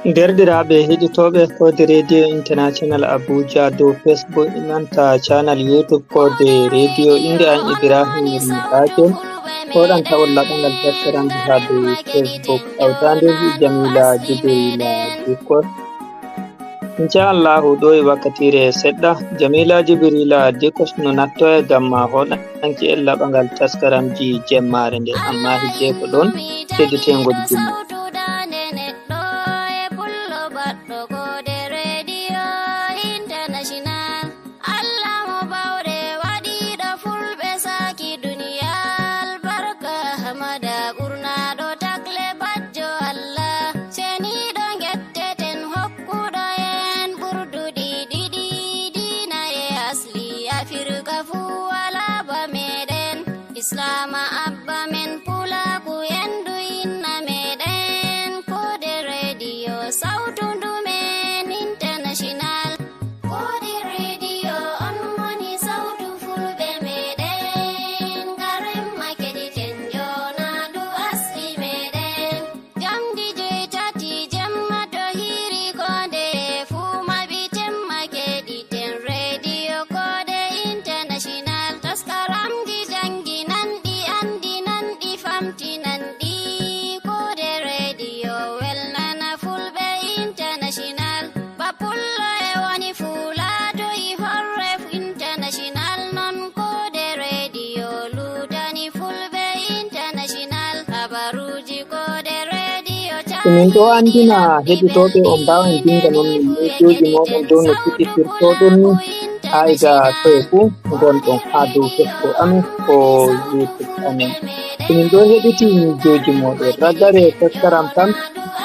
Derɗiraaɓe heɗitooɓe Kode Radio International Abuja dow Facebook inanta channel YouTube Kode Radio inde an Ibrahim Bakel koɗan tawon laɓangal defterandu ha dow Facebook hawtande Jamila Jibrila Dikor inchallahu ɗo e wakkatire seɗɗa Jamila Jibrila Dikos no natto e gamma hoɗanki en laɓangal taskaramji jemmare nde amma hidde ko ɗon heɗitengol jumma. Islama abba men pula ku yendu inna meden Kode Radio sautundu men international Kode Radio on woni sautu fulɓe meden garem makedi tenjona du asli meden jamdi joytati jemma to hiri konde fu maɓi temma kedi ten Radio Kode International taskaramji jangi Nandi Kode Radio welnana fulɓe international Bapullo e woni fulado I horre international non Kode Radio ludani fulɓe international habaruji Kode Radio min ɗo andina heɗitoɓe on mbawan dinga non min medioji moɗon dow no kuɗitirtoɗon ni aiga toye fuu gonɗon ha dow Facebook amin ko YouTube amin min ɗo heɗiti mijoji moɗon ragare taskaram tan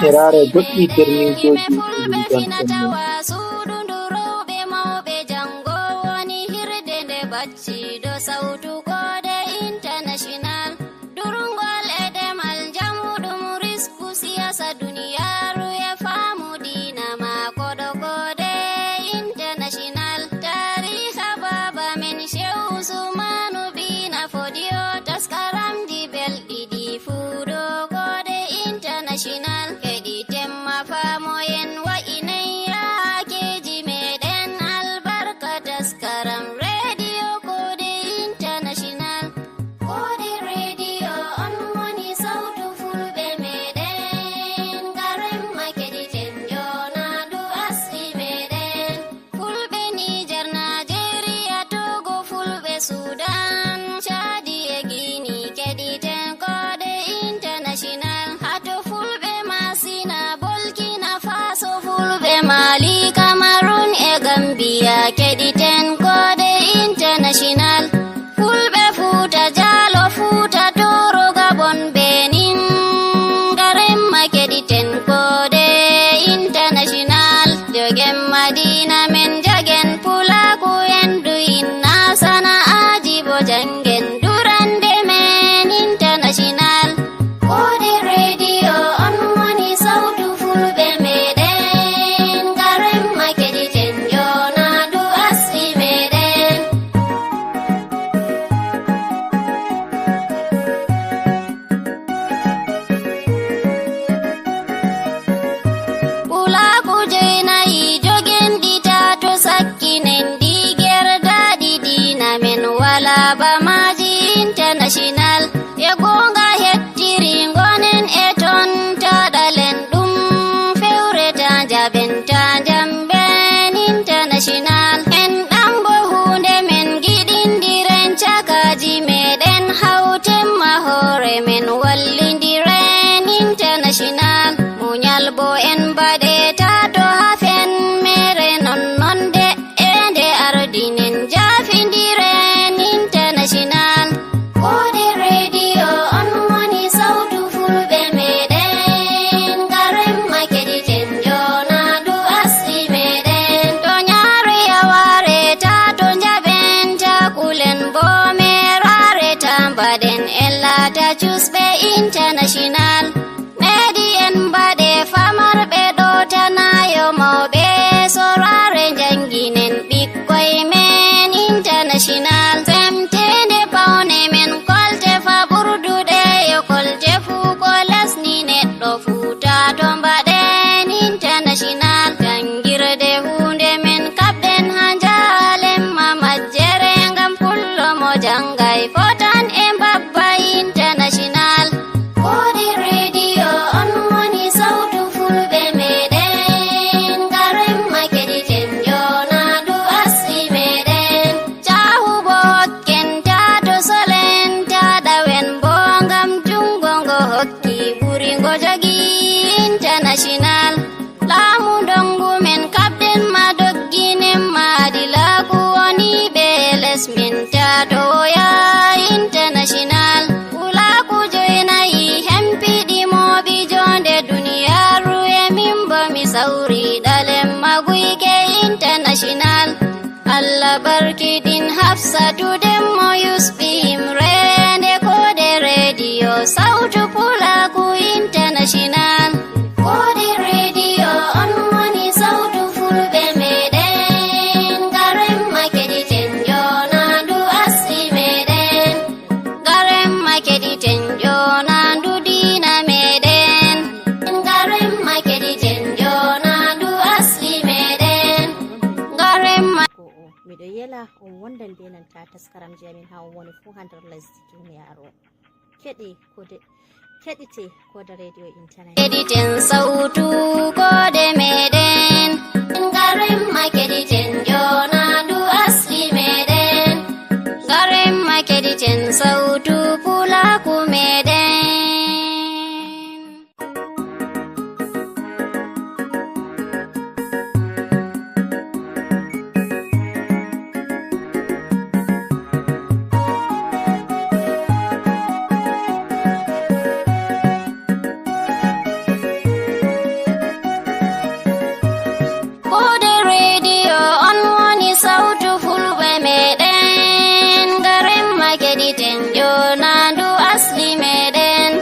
e rare goɗɗi nder mijoji ɗum jon ɗonnin suɗuɗuroɓe mawɓe jango woni hirde nde bacciɗo sautu Kode International durngol e demal jamuɗum risku siyasa duniyaru e faamu dina mako ɗo Kode International tariha baba men Shehu Usmanu bina Fodio taskaramji belɗiɗi fuɗo Kode International heɗi temma famoyen wa'inai yakeji meɗen albarka taskaram Radio Kode International Kode Radio on woni sautu fulɓe meɗen garem makedi tenjona du asli meɗen fulɓe Niger Nigeria Togo fulɓe Sudan Chadi e Guinea kedi ten Kode International hato fulɓe Masina Burkina Faso fulɓe Mali Cameroon e Gambia kedi ten Kode International fulɓe Futa Jalo Futa Toro Gabon Benin garem makedi ten Kode International jogen Madina men jagen pulaku yendu inna sana'aji bo jangen durande men international Kode Radio on woni sautu fulɓe meɗen garem makedi tenjona du asli meɗen pulaku joynayi jogen ɗita to sakkinen digerdaɗi dina men wala bamaji international e gonga hettiri gonen e ton taɗalen ɗum fewreta jabenta jamben international en ɗambo hunde men giɗindiren cakaji meɗen hawtemma hore men wallindiren international munyal bo en baɗeta to hafen mere nonnonde e nde ardinen jafindiren international Kode Radio on woni sautu fulɓe meɗen garem makedi tenjona du asli meɗen to nyare yawareta to jabenta kulen bo merareta mbaɗen ellata cusɓe international nedi en mbaɗe famarɓe ɗo tanayo mawɓe sorare janginen ɓikkoy men international semtende paune men kolte fa ɓurduɗe yo kolte fu ko lesni neɗɗo futa to mbaɗen international minta doya international ula ku joinayi hempidi mobi jonde duniyaru e mimbo mi sauri dalem maguike international Allah barkidin Hafsatu demmo yusbi imrende kode radio sautu pulaku international kode radio on woni sautu fulbe meden garem makedi tenjona ndu asli meden garem makedi tenjona ndu dina meden garem makedi tenjona ndu asli meden garem miɗo yela on wondan be nanta taskaram jamin ha woni fu ha nder lesdi duniyaro keɗite koda radio internet kediten sautu kode meden garem makediten jona du asli meden garem makediten sautu pulaku meden kode radio on woni sautu fulbe meden garem makediten jona du asli meden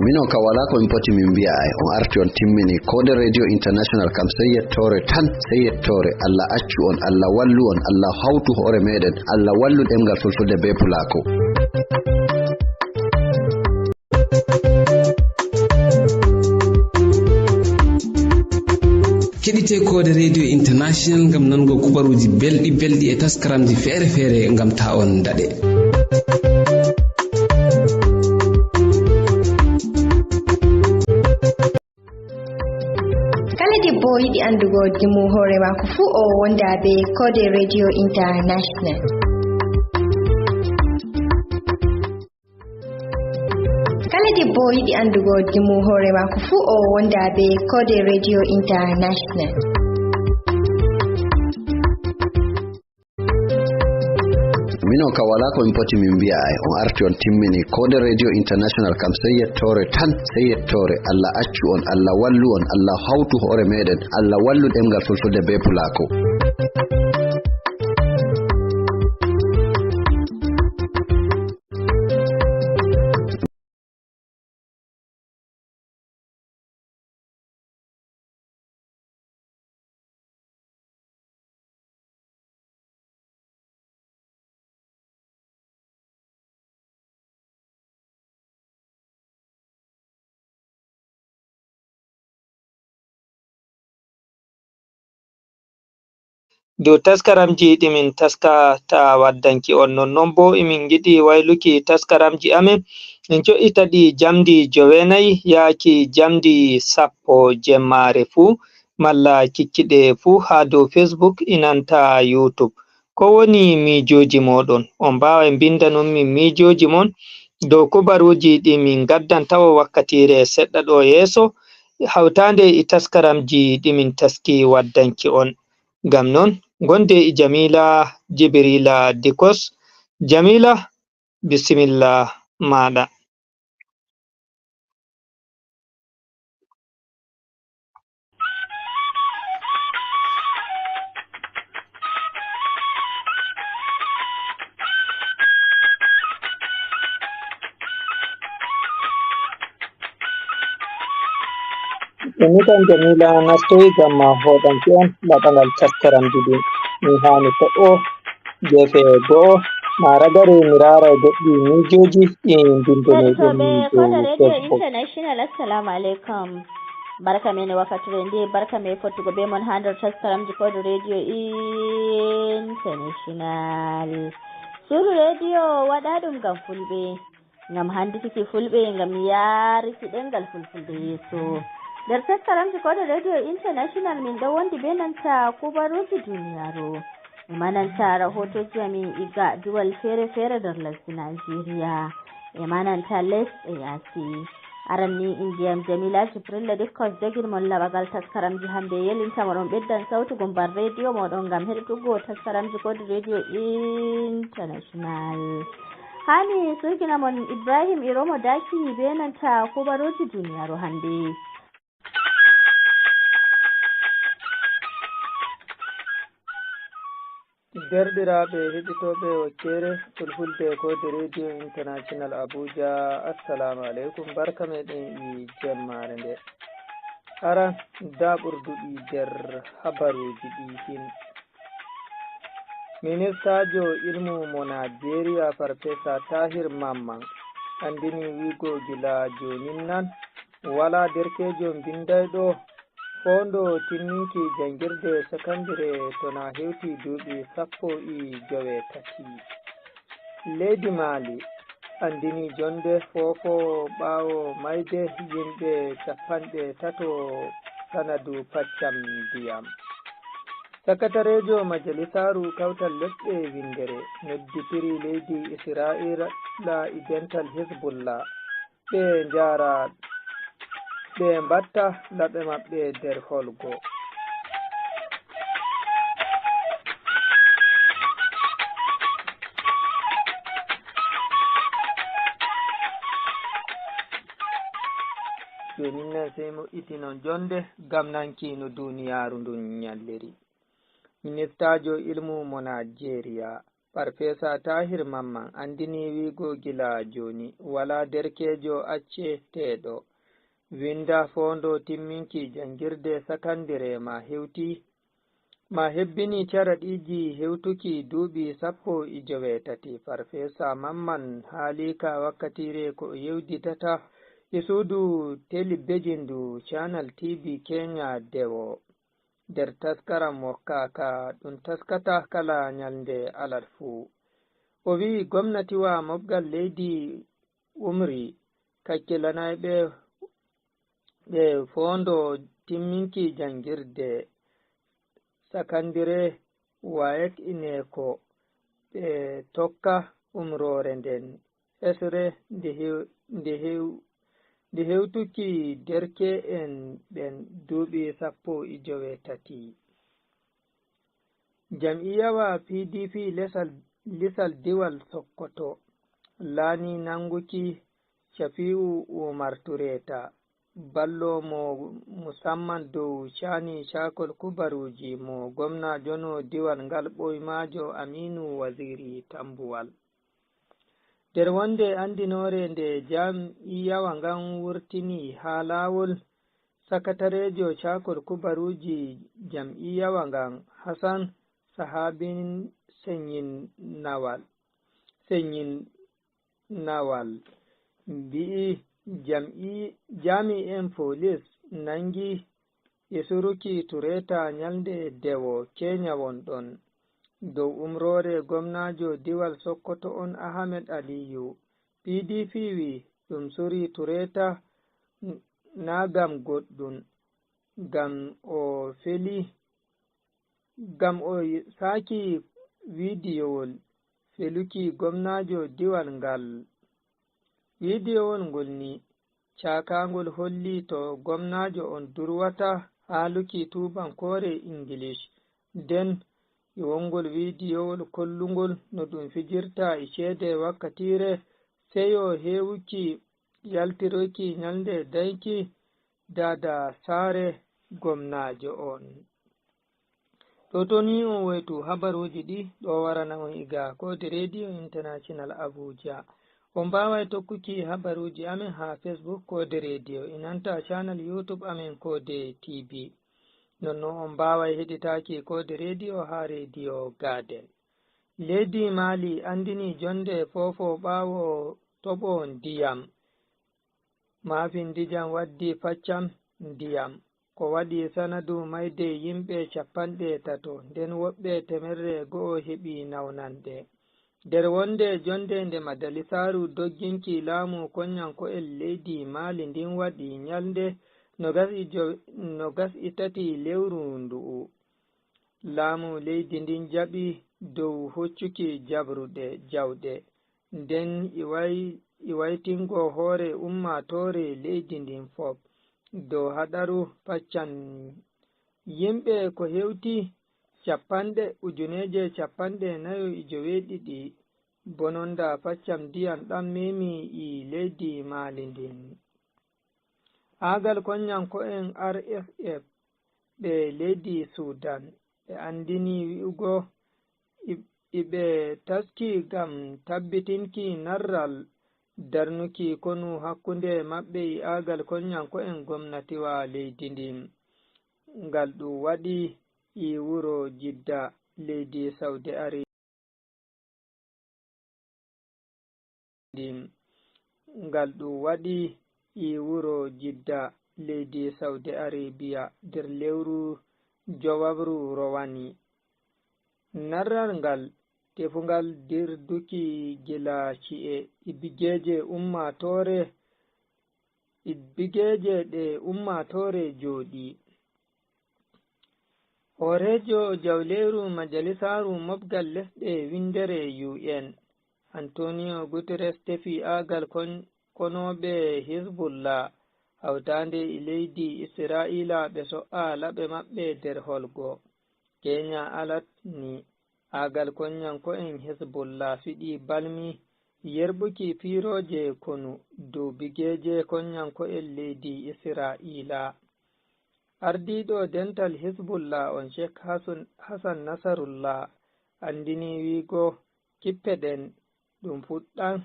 mino ka wala ko min poti min mbi'a ay on arti on timmini kode radio international kam sey yettore Allah accu on Allah wallu on Allah hawtu hoore meden Allah wallu demgal fulfulde be pulako keɗite kode radio international ngam nango kubaruji belɗi e taskaramji feere ngam ta on daɗe kala debbo yiɗi andugo dimu hoore mako fu o wonda be kode radio international kala debbo yiɗi andugo dimu hoore mako fu o wonda be kode radio international mino ka wala ko min poti min mbi'a ay on arti on timmini kode radio international kam sey yettore Allah accu on Allah wallu on Allah hawtu hoore meden Allah wallu demgal fulfulde be pulako dow taskaramji ɗimin taskata waddanki on nonnon bo emin giɗi wayluki taskaramji amin min co'ita ɗi jamdi 9 yaaki jamdi 10 jemmare fuu malla kikkiɗe fuu ha dow Facebook inanta YouTube ko woni mijoji moɗon on mbawai bindanon min mijoji mon dow kubaruji ɗi min gaddantawo wakkatire seɗɗa ɗo yeso hawtande e taskaramji ɗimin taski waddanki on ngam non gonde e Jamila Jibrila Dikos. Jamila, bismillah maɗa. Emitan Jamila nastoyi gamma hoɗanki on laɗangal taskaramji ɗin min hani to'o gefe go'o maragare mirara goɗɗi mijoji ɗin bindoneɗen dow Facebook. international assalamu alaikum barka men wakkatire nde barka me fottugo be mon ha nder taskaramji kode radio international suru radio waɗa ɗum ngam fulɓe ngam handitiki fulɓe ngam yariki ɗengal fulfulde yeeso nder taskaramji kode radio international min ɗo wondi be nanta kubaruji duniyaru e mananta rahotoji amin iga duwal feere nder lesdi Nigeria e mananta les e yaasi aranni indiyam jamila jibrilla dikkos jogin mon laɓagal taskaramji hande yelintama ɗon ɓeddan sautu gumbar radio moɗon gam heɗutugo taskaramji kodi radio international hani surginamon ibrahim iromo daki be nanta kubaruji duniyaru hande. derɗiraɓe heɗitoɓe wakkere fulfulde kode radio international abuja, assalamu aleykum, barka meɗen i jemmare nde. aran da ɓurduɗi nder habaruji ɗi hin. ministajo ilmu mo nigeria farfesa tahir mamman andini wigo gila jonin nan wala derkejo bindayɗo fondo tinninki jangirde secondary to na hewti duuɓi 13. leydi mali andini jonde fofo ɓawo mayde yimɓe 30 sanadu paccam ndiyam. sakatarejo majalisaru kawtal leɗɗe windere nodditiri leydi israila e dental hizbullah ɓe jara ɓe mbatta laɓe maɓɓe nder holgo. jonin nen sey mo itinon jonde gam nankino duniyaru ndun nyalliri. ministajo ilmu mo nigeria farfesa tahir mamman andini wigo gila joni wala derkejo acce teɗo winda fondo timminki jangirde sakandire ma hebbini caraɗiji hewtuki duuɓi 13. farfesa mamman haalika wakkatire ko yewditata e suudu telebijindu channel tv kenya dewo nder taskaram mokkaka ɗum taskata kala nyalde alat fuu. o wi gomnatiwa mofgal leydi umri kakkilanayɓe ɓe fondo timminki jangirde sakandire wayek ineko ɓe tokka umrore nden hesre nde hewtuki derke en ɓen duuɓi 13. jam'iyawa pdp lisal diwal sokoto laani nanguki shafi'u umar tureta ballo mo musamman dow cani cakol kubaruji mo gomna jono diwal ngal ɓoymajo aminu waziri tambuwal. nder wonde andinore nde jam'iyawa ngan wurtini ha lawol, sakatarejo cakol kubaruji jam'iyawa ngan hasan sahabin senyin nawal mbi'i jami'en police nangi e suruki tureta nyalde dewo kenya wonɗon dow umrore gomnajo diwal sokoto on ahmed aliyu. pdp wi ɗum suri tureta na gam goɗɗum gam o saki widiyowol feluki gomnajo diwal ngal. widiyowol ngol ni cakangol holli to gomnajo on durwata haaluki tubankore english nden wongol widiyowol kollungol no ɗum fijirta e ceede wakkatire seyo hewuki yaltiroki nyalde danki dada saare gomnajo on. to ni on woytu habaruji ɗi ɗo warana on iga kode radio international abuja. on mbawai tokkuki habaruji amen ha facebook kode radio inanta channel youtube amen kode tv. nonno on mbawai heɗitaki kode radio ha radio garden. leydi mali andini jonde fofo ɓawo toɓo ndiyam maafin ndiyam waddi paccam ndiyam ko waɗi sanadu mayde yimɓe 30 nden woɓɓe 100 heɓi nawnande. nder wonde jonde nde majalisaru dogginki laamu konyanko'en leydi mali ndin waɗi nyalde 23 lewru ndu'u. laamu leydi ndin jaɓi dow hoccuki jabruɗe jawɗe nden iwaitingo hoore ummatore leydi ndin fof dow haɗaru paccan yimɓe ko hewti 1,450 bononda paccam ndiyam ɗan memi i leydi Mali ndin. Agal konyanko'en RSF ɓe leydi Sudan ɓe andini wi'ugo iɓe taski gam tabbitinki narral darnuki konu hakkunde maɓɓe i agal konyanko'en gomnatiwa leydi ndin ngal ɗum waɗi i wuro Jidda leydi Saudi Arabia ngal ɗum waɗi i wuro Jidda leydi Saudi Arabia nder lewru Jowabru rowani. Narral ngal tefungal dirduki gila ci'e ibbigeje ɗe ummatore jooɗi. Horejo jawleru majalisaru mofgal lesɗe windere UN Antonio Guterres tefi agal konoɓe Hizbullah hawtande e leydi Israila ɓe so'a laɓe maɓɓe nder holgo. Kenya alatni agal konyanko'en Hizbullah fiɗi balmi yerbuki piroje konu dow bigeje konyanko'en leydi Israila. Ardiɗo dental Hizbullah on Sheikh Hassan Nasarullah andini wigo kippeɗen ɗum fuɗɗan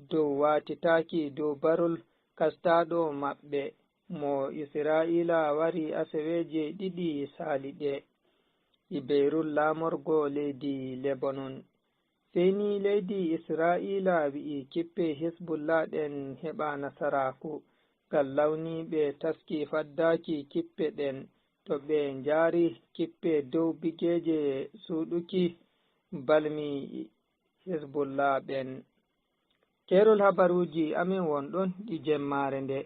dow watitaki dow barol kastaɗo maɓɓe mo Israila wari aseweje 2 saliɗe i Beirut lamorgo leydi Lebanon. Seni leydi Israila wi'i kippe Hizbullah ɗen heɓa nasaraku ngal lawni ɓe taski faddaki kippe ɗen to ɓe njari kippe dow bigeje suɗuki balmi Hizbullah ɓen. Kerol habaruji amin wonɗon ɗi jemmare nde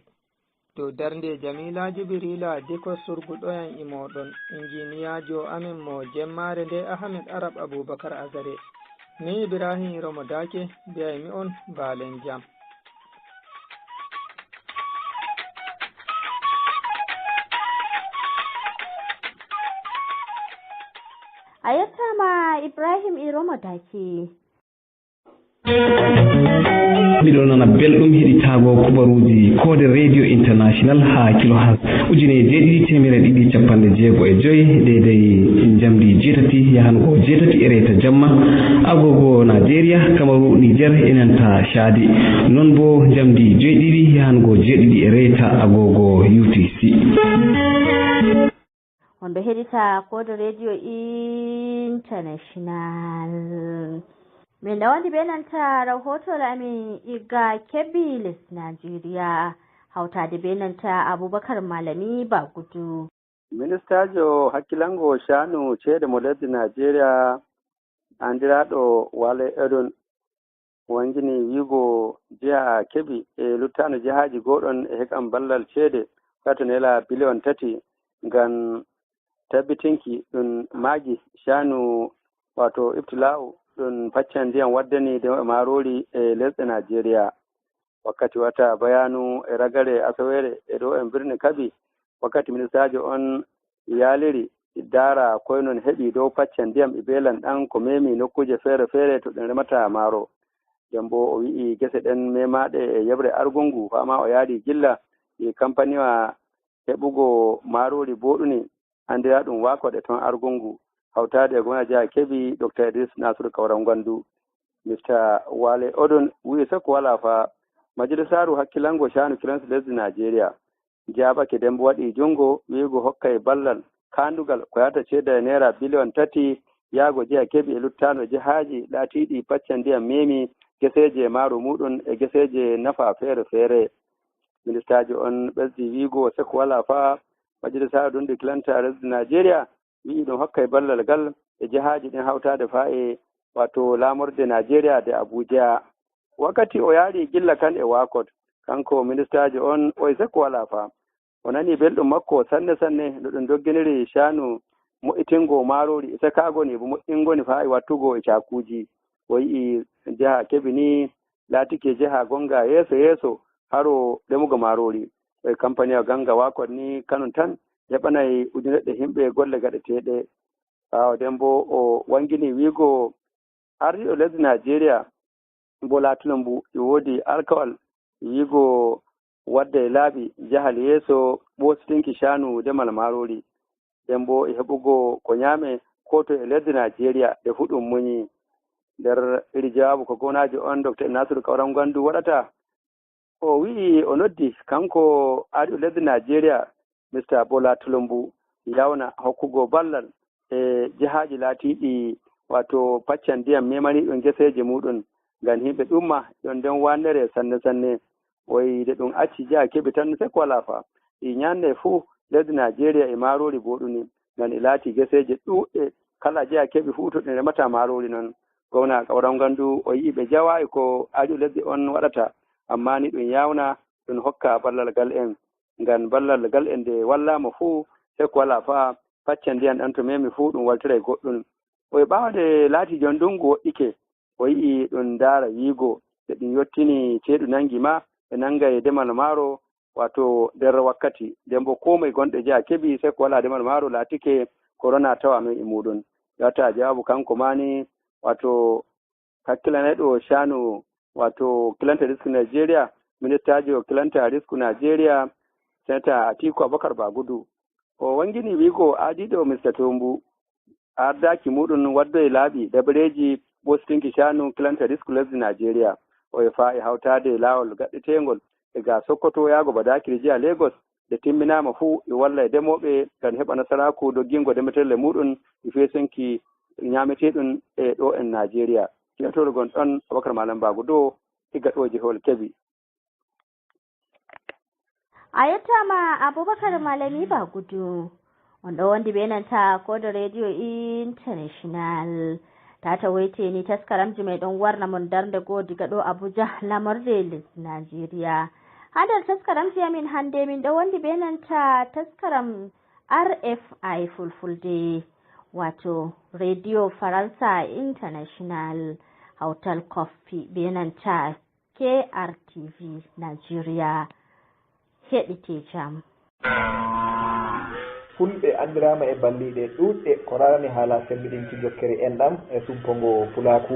dow darnde Jamila Jibrila diko surguɗoyan imoɗon injiniyajo amin mo jemmare nde Ahmed Arab Abubakar Azare. Ni Ibrahim Romodake biyaymi on balen jam. A yettama Ibrahim Romodake. miɗo nana belɗum heɗitago kubaruji Code Radio International ha kilohas 1765 deydey jamdi 7 yahango 7 e reta jamma agogo Nigeria Kamaru Niger enanta Chadi non bo jamdi 7 yahango 7 e reta agogo UTC. On ɗo heɗita Code Radio International. Min dawandi be nanta rahoto amin iga Kebbi les Nigeria hautade be nanta Abubakar Malami Bagudu. Ministajo hakkilango shanu cede mo leddi Nigeria andiraɗo Wale Edon wangini wigo jiha Kebbi e luttano jihaji goɗon e heɓan ballal cede kato nela biliyon 3 ngam tabbitinki ɗum magi shanu wato ibtila'u ɗum faccan ndiyam waddani de marori e lesɗe Nigeria wakkati wata bayanu e ragare asawere e ɗo en birni Kabi wakkati ministajo on yaliri dara koynon heɓi dow faccan ndiyam e belan ɗan ko memi nokkuje feere feere to ɗen remata maaro nden bo o wi'i gese ɗen memaɗe e yebre argungu fama o yaadi gilla e campagnewa heɓugo marori boɗuni andira ɗum wakoɗe ton argungu hawtade e gona jiha Kebbi Dr. Idris Nasiru Kauran Gwandu. Mr. Wale Odon wi'i sako wala fa majalisaru hakkilango shanu kiransu lesdi Nigeria jaɓake nden bo waɗi jungo wiigo hokkay ballal kandugal ko yata ceda naira biliyon 3 yaago jiha Kebbi e luttano jihaji laatiɗi paccan ndiyam memi geseje maaro muɗum e geseje nafa feere feere. Ministajo on ɓesdi wiigo sako wala fa majalisaru ɗum ɗi kilanta lesdi Nigeria wi'i ɗum hokkay ballal gal e jihaji ɗin hawtade fa e wato lamorde Nigeria de Abuja. Wakkati o yaari gilla kan e wakot kanko ministajo on o sako wala fa o nani belɗum makko sanne sanne no ɗum dogginiri shanu mo'itingo marori e sakago ni bo mo'ingoni fa e wattugo e cakuji o yi'i jiha Kebbi ni laatike jiha gonga yeeso haro remugo marori compagnie ganga wakon ni kanun tan heɓanay ujunedde himɓe golle gaɗeteɗe ɓawo nden bo o wangini wiigo ardiɗo lesdi Nigeria Bola Tinubu e woodi alkawal wiigo wadde laaɓi jahal yeeso ɓositinki shanu demal marori nden bo e heɓugo ko ñaame ko to e lesdi Nigeria e fu ɗum muñi nder iri jawabu ko gonajo on Dr. Nasiru Kauran Gwandu waɗata o wi'i o noddi kanko ardiɗo lesdi Nigeria Mr. Bola Tinubu yawna hokkugo ballal e jihaaji laatiɗi wato paccan ndiyam memaniɗo geseje muɗum ngam himɓe ɗumma yon nden wannere sanne oyide ɗum acci jiha Kebbi tan se ko wala fa i ñande fuu lesdi Nigeria e marori boɗuni ngam e laati geseje ɗuɗɗe kala jiha Kebbi fuu to ɗum remata marori noon gowna Kauran Gwandu o yii ɓe jawayi ko ardiɗo lesdi on waɗata amma ni ɗum yawna ɗum hokka ballal ngal en ngam ballal ngal en nde wallama fuu se ko wala fa paccan ndiyan ɗan to memi fuu ɗum waltira e goɗɗum oye ɓawde laati jon ndungu woɗɗike o yii ɗum daara wiigo e ɗum yottini ceeɗu nangi ma ɓe nanga e demal maaro wato nder wakkati nden bo ko moye gonɗo jiha Kebbi se ko wala demal maaro laatike corona tawa men e muɗum yata jawabu kanko mani wato hakkilaneɗo shanu wato kilanta risque Nigeria ministajo kilanta risque Nigeria Senator Atiku Abubakar Bagudu o wangini wiigo adiɗo Mr. Tinubu ardaki muɗum waddo e laaɓi ɗeɓreji ɓostinki shanu kilanta risque lesdi Nigeria o e fa e hawtade laawol gaɗɗetengol e ga Sokoto yaago Badakiri jiha Lagos nde timminama fuu e walla e demoɓe ngam heɓa nasaraku doggingo demetelle muɗum e fesenki ñameteɗum e ɗo en Nigeria kiyatoro gon ɗon Abubakar Malam Bagudo higga ɗo jehol Kebbi. A yettama Abubakar Malami Bagudu on ɗo wondi be nanta Kodo Radio International tata wayte ni taskaramji mai ɗon warna mon darnde go diga ɗo Abuja lamorde lesdi Nigeria ha nder taskaramji amin hande min ɗo wondi be nanta taskaram RFI fulfulde wato Radio Faransa International hautal Koffi be nanta KRTV Nigeria heɗite jam. fulɓe andirama e balliɗe ɗuɗɗe ko rarani haala sembiɗinki jokkere enɗam e sumpongo pulaku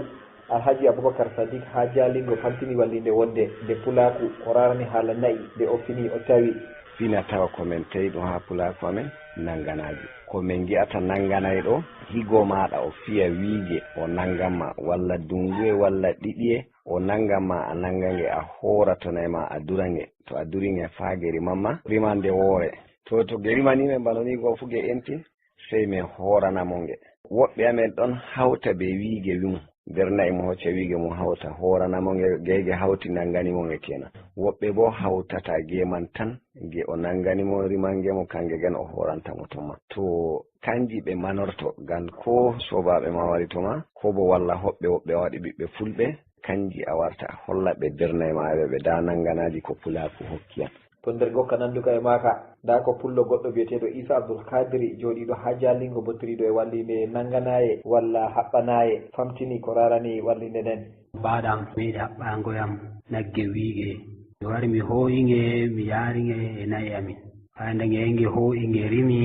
alhaji Aboubacar Sadiq ha jalingo famtini wallinde wonde nde pulaku ko rarani haala nayi nde o fini o tawi fina tawa komin tawi ɗum ha pulaku amen nanganaji komin gi'ata nanganay ɗo higo maɗa o fiya wiige o nanganma walla dungue walla ɗiɗiye o nanganma a nangange a horatonayma a durange to a duringe fa geri mamma rimande woore to gerimanime balonigo fu ge enti sey min horanamonge woɓɓe amen ɗon hawta be wiige wum nder nayi mo hocca wiige mum hawta horanamonge gege hawti nanganimonge kenan woɓɓe bo hawtata geman tan ge o nanganimo rimangemo kange gen o horantamo toma to kanji ɓe manorto gan ko sobaɓe ma wari toma ko bo walla hoɓɓe woɓɓe waɗi ɓiɓɓe fulɓe kanji a warta holla ɓe nder nayi maɓe ɓe da nanganaji ko pulaku hokkiyam to nder gokka nanduka e maka nda ko pullo goɗɗo biyeteɗo Isa Abdoul Kadiri joɗiɗo ha jalingo bottiriɗo e wallinde nanganaye walla haɓɓanaye famtini ko rarani wallinde nden mbaɗam meɗi haɓɓangoyam nagge wiige mi wari mi hoyinge mi yaringe e nayi amin hayde nge hoyinge rimi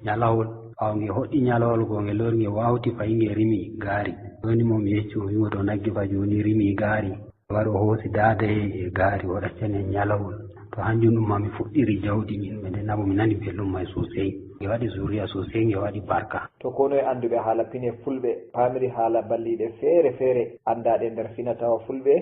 ñalawol ɓawo nge hoɗɗi ñalawol go nge lori nge wawti fayi nge rimi gaari joni mo mi yecci o wimo to nagge fa joni rimi gaari wari o hoosi daada e gaari o ɗaccane ñalawol to hanjum ɗum mami fuɗɗiri jawdi min ɓe ndenamo mi nani belɗum may sosai nge waɗi zuriya sosai nge waɗi barka to kono e anduɓe haala pine fulɓe pamiri haala balliɗe feere feere andaɗe nder fina tawa fulɓe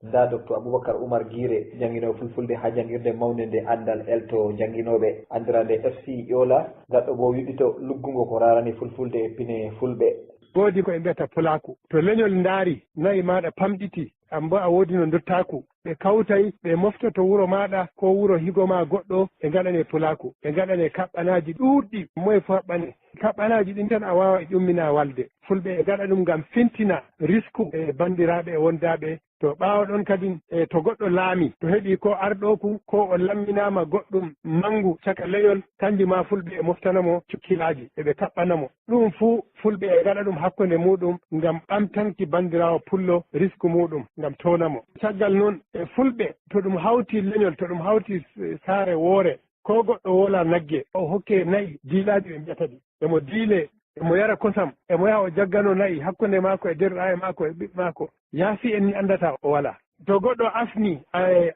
nda Dr. Aboubacar Oumar Guiré jangguinowo fulfulde ha jangguirde mawde nde andal elto jangguinoɓe andirande FC Ƴoola gaɗɗo bo wiɗito luggungo ko rarani fulfulde e pine fulɓe woodi ko ɓe mbiyata pulaku to leñol daari nayi maɗa pamɗiti an bo a woodi no dottaku ɓe kawtay ɓe moftoto wuro maɗa ko wuro higo ma goɗɗo ɓe gaɗane pulaku ɓe gaɗane kaɓɓanaji ɗuɗɗi moye fo haɓɓane kaɓanaji ɗin tan a wawa e ƴummina walde. Fulɓe e gaɗa ɗum ngam fintina risku e bandiraɓe e wondaɓe. To ɓaawa ɗon kadi to goɗɗo laami to heɓi ko arɗoku ko o lamminama goɗɗum mangu caka leyol kanji ma fulɓe e moftanamo cukkilaji eɓe kaɓɓanamo. Ɗum fuu fulɓe e gaɗa ɗum hakkunde muɗum ngam ɓamtanki bandirawo pullo risque muɗum ngam tonamo. Caggal noon e fulɓe to ɗum hawti leñol to ɗum hawti saare woore ko goɗɗo wola nagge o hokke nayi diilaji ɓe mbiyata ɗi emo diile emo yara kosam emo yaha o jaggano nayi hakkunde maako e derɗaɓe maako e ɓiɓɓe maako yaasi en ni andata o wala. To goɗɗo asni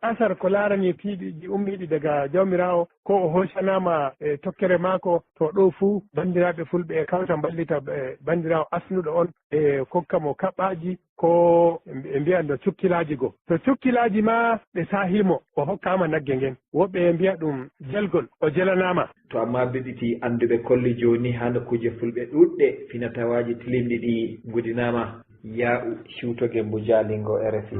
asar ko laarani piiɗi ummiɗi daga jawmirawo ko o hoccanama e tokkere maako to ɗo fuu bandiraɓe fulɓe e kawta ballita bandirawo asnuɗo on e kokkamo kaɓɓaji ko e mbiyanno cukkilaji go. To cukkilaji ma ɓe sahimo o hokkama nagge ngen woɓɓe e mbiya ɗum jelgol o jelanama. To amma beɗiti anduɓe kolli joni ha nokkuje fulɓe ɗuɗɗe finatawaji tilimɗi ɗi gudinama ya'u siwtoge mbo jalingo RFI.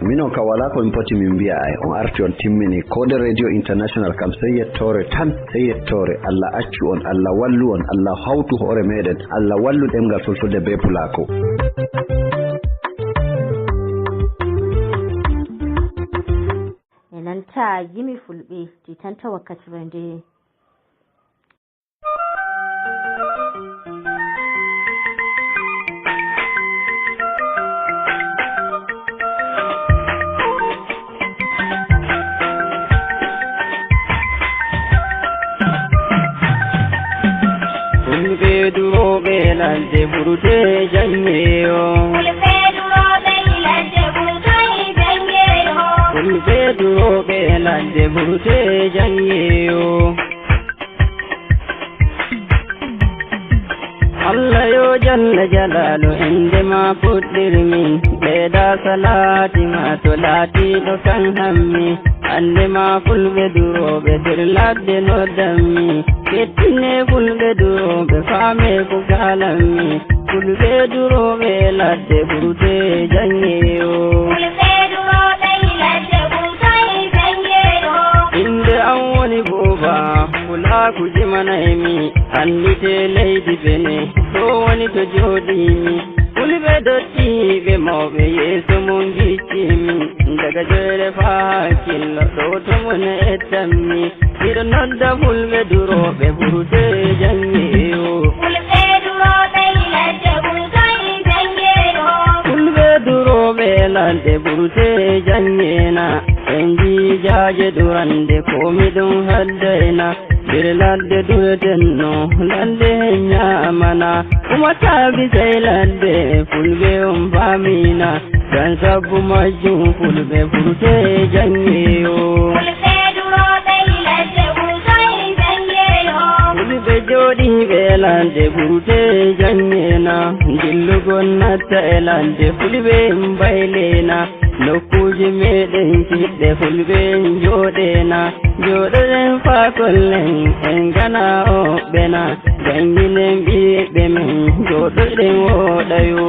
Minon ka wala ko min poti min mbiya ay on arti on timmini Kode Radio International kam sey yettore tan sey yettore Allah accu on Allah wallu on Allah hawtu hoore meɗen Allah wallu ɗemgal fulfulde be pulako. enanta gimi fulɓe titanta wakkati rende. Duroɓe ladde ɓurte jangeyo Fulɓe duroɓe ladde ɓurte jangeyo Allah yo jalla jalalu indema fuɗɗirmi ɓeeɗa salati ma to laatiɗo kan hammi andema fulɓe duroɓe nder ladde noddanmi kettine fulɓe duroɓe faame ko galanmi fulɓe duroɓe ladde ɓurte jangeyo inde an woni booba fulaku jimanaymi andite leydi bene ɗo woni to joɗimi fulɓe dottiɓe mawɓe yeeso mum giccimi daga joyre fa hakkillo ɗo to mone ettanmi miɗo nodda fulɓe duroɓe ɓurte jangeyo fulɓe duroɓe ladde ɓurte jangena en jijaje durande komi ɗum haddayna nder ladde duretenno ladde ñamana umataɓi sey ladde fulɓe on famina gan sabbu majjum fulɓe ɓurte jangeyo fulɓe joɗiɓe ladde ɓurte jangena dillugol natta e ladde fulɓe mbaylena nokkuje meɗen kiɗɗe fulɓe joɗena joɗoɗen fakollen en gana o ɓena janginen ɓiɓɓe men joɗoɗen woɗayo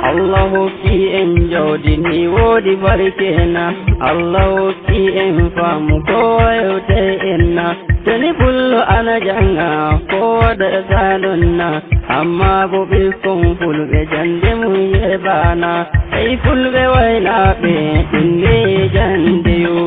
Allah hokki en jawdi ni woodi barkena Allah hokki en faamu ko yewte enna toni pullo ana janga ko waɗa salonna amma bo ɓikkon fulɓe jande mum yeɓana ey fulɓe waylaɓe inde jandeyo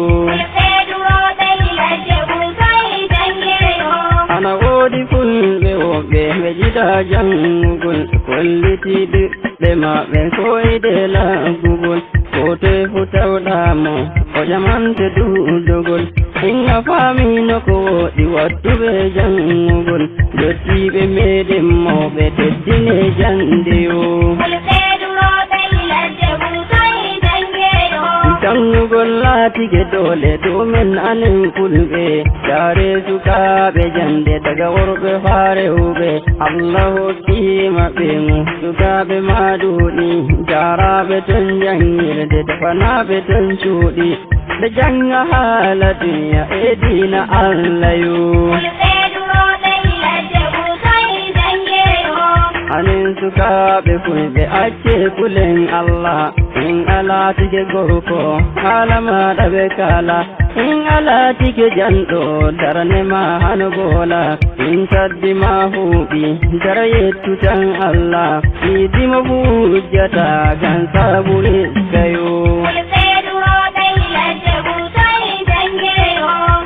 ana woodi fulɓe woɓɓe ɓe jiɗa jangugol kolliti ɓiɓɓe maɓɓe koyde laggugol ko toye fu tawɗamo o ƴamante duɗugol inga famino ko woɗi wattuɓe jangugol dottiɓe meɗen mawɓe teddine jandeyo jangugol laatike dole ɗumen anen fulɓe yaare sukaɓe jande daga worɓe ha rewɓe Allah hokkima ɓe mu sukaɓe maɗuɗi jaraɓe ton jangirde defanaɓe ton cuuɗi ɓe janga haala duniya e dina Allah yo anen sukaɓe fulɓe acce kulen Allah in ala tike gorko alama dabe kala in ala tike jando darne ma hanogola in saddi ma hubi darayetu tan Allah idi mabujata gan sabuli kayo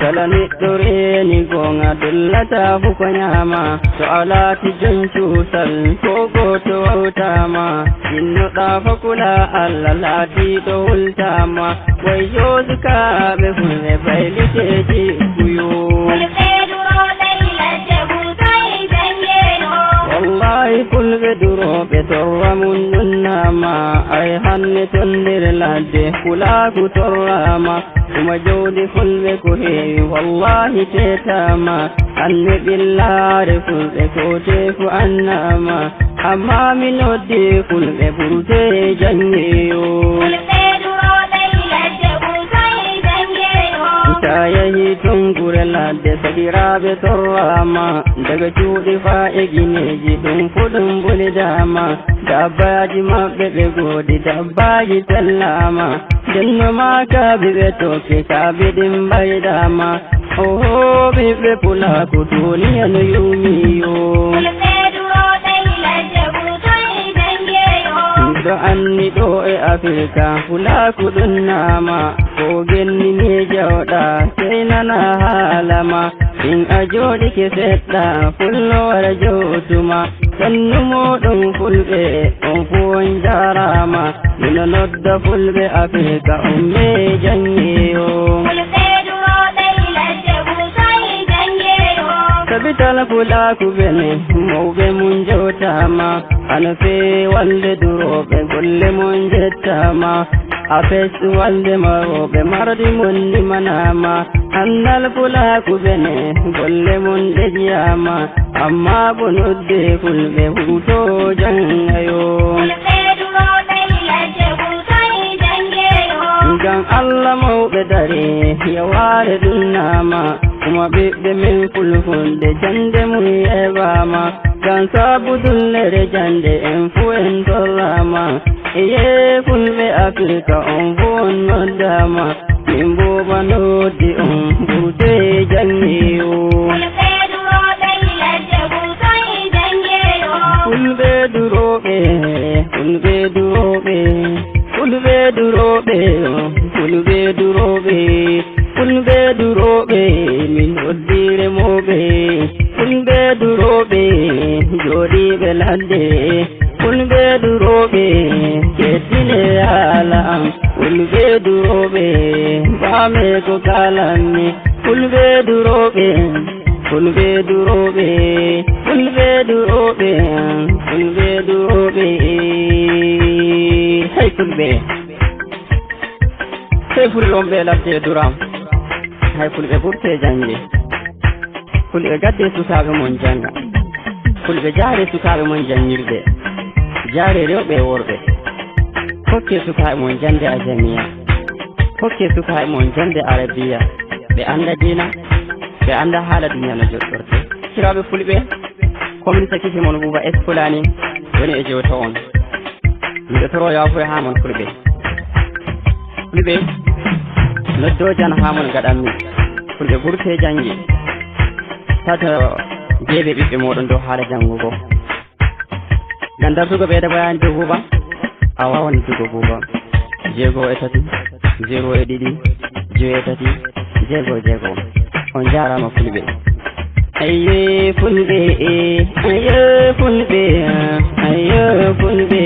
kalani dore ni gonga dullata fukonyama to ala ti janchu sal kogo to utama inno da fakula alla lati to ultama wayo zuka be fulne baili teji kuyo wallahi kulbe duro be torramun nama ay hanne tondir ladde kula ku torrama kuma jawdi fulbe ko heewi wallahi tetama anne billare fulbe ko tefu annama amma min noddi fulbe burte jangeyo tayahi tungure ladde sagiraɓe torrama daga cuuɗi fa e gineji ɗum fuɗum boli dama dabbaji maɓɓe ɓe goodi dabbaji tellama denno ma kaabi ɓe toke kaabi ɗin mbaydama oho ɓiɓɓe pulaku duniya no yumiyo do anni ɗo e Afrika fulaku ɗum nama ko genni ni jawɗa sey nana haalama in a jooɗike seɗɗa fullo wara jowtuma sannu moɗon fulɓe on fu on jarama mino nodda fulɓe Afrika on me jangeyo sabital fulaku bene mawɓe mun jewtama ana fe walde duroɓe golle mun jettama a fes walde maroɓe mardi mun limanama annal fulaku bene golle mun ɗejiyama amma bo nodde fulɓe huto jangayo ngam Allah mawɓe dare yaware ɗum nama kuma ɓiɓɓe min fulfulde jande mum yeɓama ngam sabudullere jande en fu en torrama eye fulɓe Afrika on fu on noddama min boba noddi on ɓurde jangiyo fulɓe duroɓe fulɓe duroɓe fulɓe duroɓe fulɓe duroɓe fulɓe duroɓe min noddire moɓe fulɓe duroɓe joɗiɓe ladde fulɓe duroɓe kettine haala am fulɓe duroɓe bame ko kalanmi fulɓe duroɓe fulɓe duroɓe fulɓe duroɓe fulɓe duroɓe hey fulɓe hey fulɓe on ɓe ladde duram hay fulɓe ɓurte jange fulɓe gadde sukaɓe mon janga fulɓe jaare sukaɓe mon jangirde jaare rewɓe worɓe hokke sukaɓe mon jande a jamiya hokke sukaɓe mon jande arabiya ɓe anda dina ɓe anda haala duniya no joɗɗorte kiraɓe fulɓe komin sakiki mon Buuba S Fulani woni e jewta on miɗo toro yafuye ha mon fulɓe fulɓe noddojan ha mon gaɗanmi fulɓe ɓurte jangi tata jeeɓe ɓiɓɓe moɗon dow haala jangugo ngam dartugo ɓeyda boyani dow Buuba a wawan dugo Buuba 0 e 3 0 e 2 2 e 3 0 on jarama fulɓe ayye fulɓe ayye fulɓe ayye fulɓe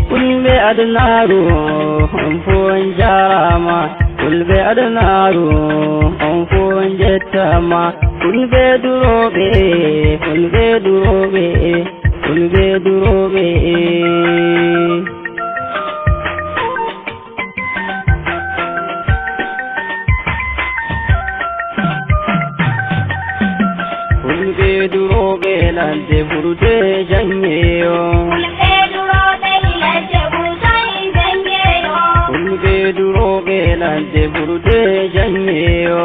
fulɓe adnaru on fu on jarama fulɓe adnaru on fu on jettama fulɓe duroɓe fulɓe duroɓe fulɓe duroɓe fulɓe duroɓe ladde ɓurde jangeyo fulɓe duroɓe ladde ɓurde jangeyo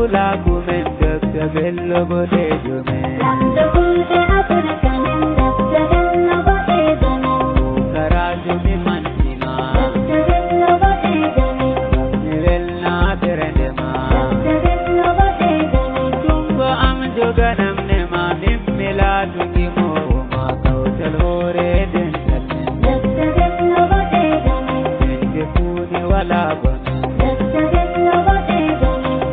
fulaku men Dr. Bello boɗejo men Karajo mi mantima mi welna ɓernde ma tungo am joganam nema min mi laatuki mowo ma kawtal hoore dental men funi wala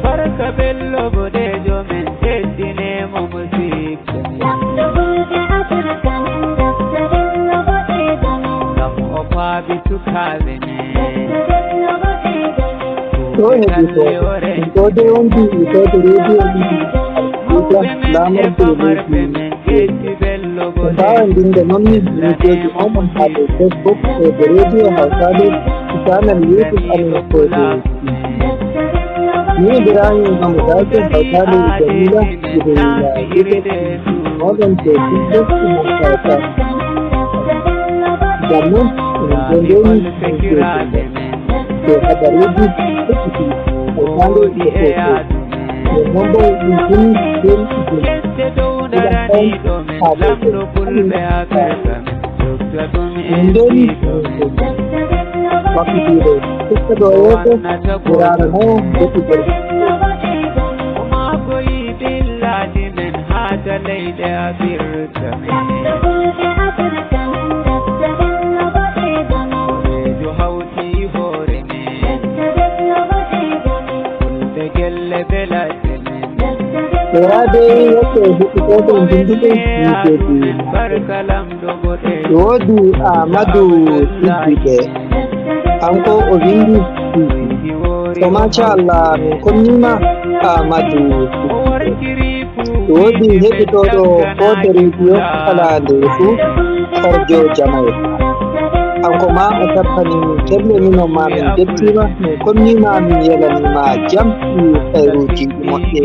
barka bello boɗejo men teddinemo musikka ngam o faabi sukaɓe Dinde nonni miteji omon haɗo Facebook e radio hawtade channel YouTube amin koɗe ni Ibrahim Hamdake hawtade Jamila modern to Facebook mo hawta jamon ndeni to habaruji tekiti hawtade the number is Wodi Ahmadu Siddiqe anko o windi to masha Allah min konnima Ahmadu wodi heɓitoɗo Fode Radio kala nde fu Sarjo Jamai anko ma o tappani min kebleninon ma min jettima min konnima min yelanima jam khairuji moƴƴe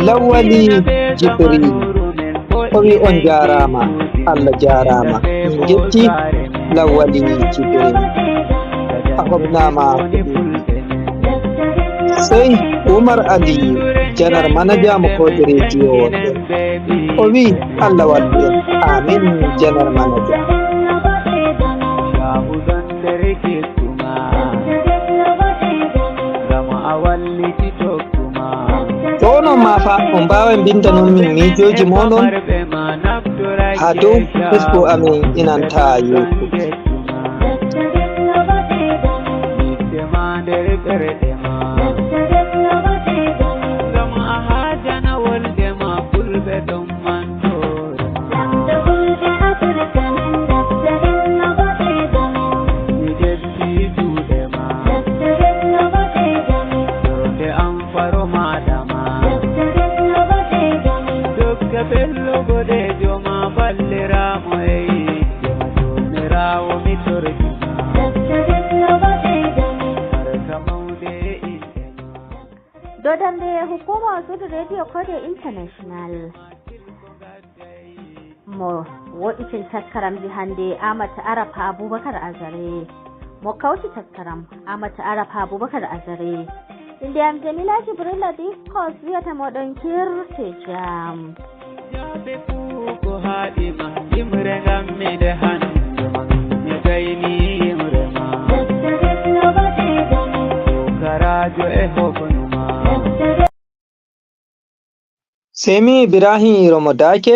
Lawali Jibril komi on jarama Allah jarama min jetti Lawali Jibril a hobnama sai Umar Ali janar manaja mo Fode Radio o wi Allah wallu en amin janar manaja Tono mafa on bawa binda non min mijoji monon ha dow Facebook amin inanta YouTube Dodande hukumar Sudu Radio Kode International mo wodicin taskaram jihande Amata Arafa Abubakar Azare mo kauti taskaram Amata Arafa Abubakar Azare inde am Jamila Jibril Discos wiyata modon kirte jam jabe ko haɗi ma imre gamme de han mi kayni imre ma karajo e hokonuma Semi Ibrahim Romodake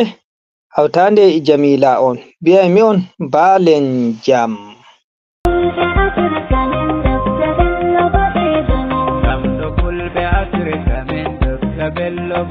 hawtande Jamila on biyami on balen jam Bello